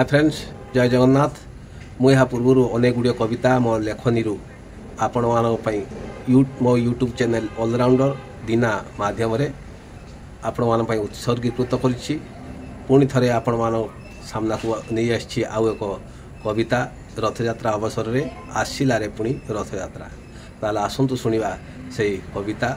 Hi friends, जय जगन्नाथ। मुझे यहाँ पूर्व अनेक गुड़िया कविता मो लेखनी आपण मो यूट्यूब चैनल ऑलराउंडर दीना माध्यम आपण मान उत्सर्गीकृत करी पुणी थे आपण मान सामना को नहीं आसी आउ एक कविता रथयात्रा अवसर में आसिलारे पुणी रथयात्रा। ताल आसतु शुणा से कविता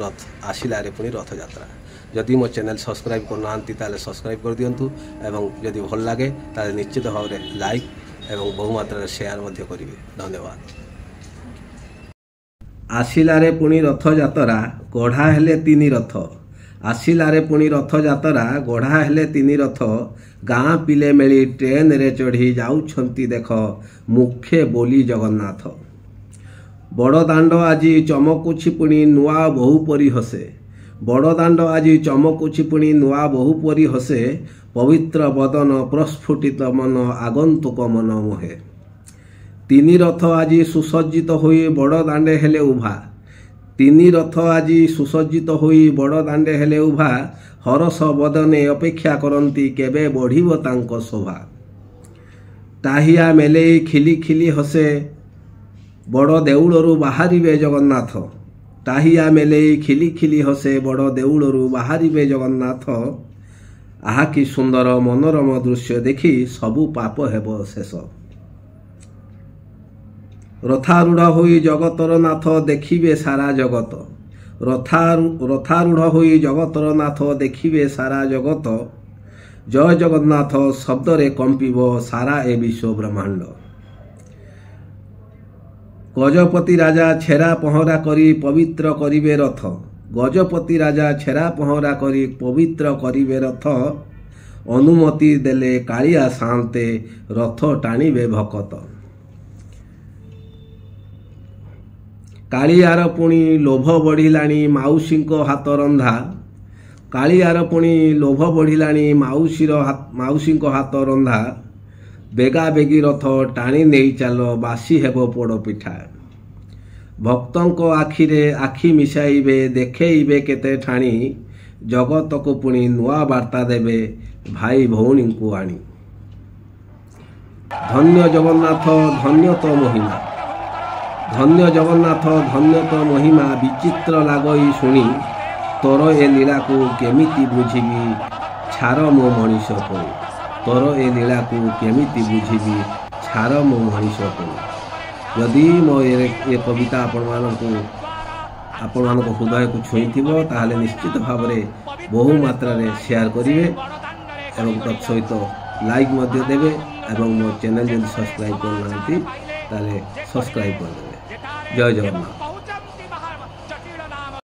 रथ आसिलारे पुणी रथयात्रा। जदि मो चैनल सब्सक्राइब करना ताले सब्सक्राइब कर दिंतु एवं जदि भल लगे ताले निश्चित भाव में लाइक एवं बहु मात्रा शेयर मध्य करिवे। धन्यवाद। आसिलारे पुणी रथयात्रा गढ़ा हेले तीन रथ। आसिलारे पुणी रथयात्रा गढ़ा हेले तीन रथ। गाँ पिले मेली ट्रेन रे चढ़ी जाउछंती देख मुखे बोली जगन्नाथ। बड़ दाण्ड आजी चमकुछि पुणी नुआ बहु परी हसे। बड़ दाण्ड आजी चमकुछि पुणी नुआ बहु परी हसे। पवित्र बदन प्रस्फुटित मन आगंतुक मन मोहे। तीन रथ आजी सुसज्जित होई बड़ दाण्डे हेले उभा। तीन रथ आजी सुसज्जित होई बड़ दाण्डे हेले उभा। हरस बदने अपेक्षा करंती केबे बढ़िबो तांको शोभा। टाहिया मेलेई खिली खिली हसे बड़ देउळरू बाहरिबे जगन्नाथ। टाहिया मेलेई खिली खिली हसे बड़ देउळरू बाहरिबे जगन्नाथ। आहा कि सुंदर मनोरम दृश्य देखि सबु पाप हेबो शेष। रथारूढ़ होई जगतर नाथ देखिबे सारा जगत। रथारूढ़ होई जगतर नाथ देखिबे सारा जगत। जय जगन्नाथ शब्द रे कंपिबो सारा ए विश्व ब्रह्मांड। गजपति राजा छेरा पहरा करी पवित्र करिबे रथ। गजपति राजा छेरा पहरा करी पवित्र करिबे रथ। अनुमति देले कालिया शांते रथ टाणिबे भकत। कालियार पुणी लोभ बढ़िलाणी माउसी हाथ रंधा। कालियार पुणी लोभ बढ़िलाणी माउसी हाथ रंधा। बेगा बेगी रथ टाणी नहीं चाल बासी हेबो पोड़ पिठा। भक्तों आखिरे आखि मिसाइबे देखेइबे केते ठाणी। जगत को पुणी नुआ वार्ता देबे भाई भौणी को आनी। धन्य जगन्नाथ धन्य तो महिमा। धन्य जगन्नाथ धन्य तो महिमा। विचित्र लागई शुणी तोर ए लीला को केमिति बुझिबी छार मो मनीष को। तोर ए लीला को केमिति बुझिबी छार मो मनीष को। यदि मो ये कविता आपण हृदय को छुईथिबो ताहले निश्चित भाव में बहु मात्रा रे शेयर करिवे एवं तत्सहित लाइक मध्य देवे एवं मो चैनल जदि सब्सक्राइब करना ताहले सब्सक्राइब कर देवे। जय जगन्नाथ।